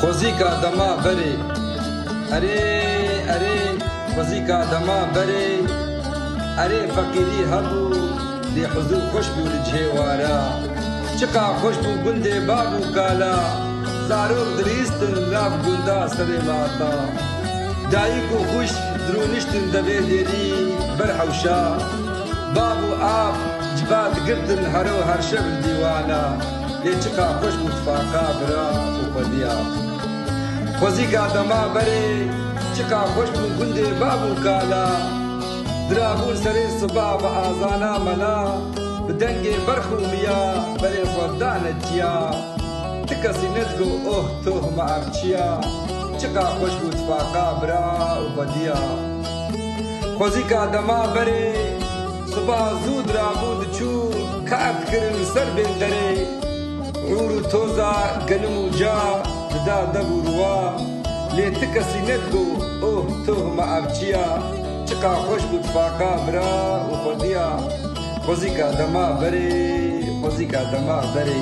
خوزیکا دەما بەرێ ئەرێ ئەرێ خوزیکا دەما بەرێ ئەرێ فەقیری هەبوو لێ حوزور خۆش بوو لە جێوارە چقا خۆش بوو گوندێ بابوو کالا زارۆک دریستن لاف گوندا سەرێ ماتا دایک و خوش درونیشتن دەبێ دێری بەر حەوشا باب و ئاب جبال گردن هەرۆ هەر شەو دیوانە لێ چقا خۆش بوو تفاقا برا و خودیا خوزیکا دەما بەرێ چقا خۆش بوو گوندێ بابوو کالا درابوون سەرێ سبا بە ئازانا مەلا بدەنگێ بەرخومیا بەرێ خۆدانەتیا تکەسی نەتگۆ ئۆه تۆهمە ئەرچیا چقا خۆش بوو تفاقا برا و خودیا خوزیکا دەما بەرێ سبا زوو درابوو دچوو کاتکردن سەر بێندەرێ عور و تۆزا گەنم و جا ددا دەبووڕوا لێ تکەسی نەتگۆ ئۆه تۆهمە ئەرچیا چقا خۆش بوو تفاقا برا و خودیا خوزیکا دەما بەرێ خوزیکا دەما بەرێ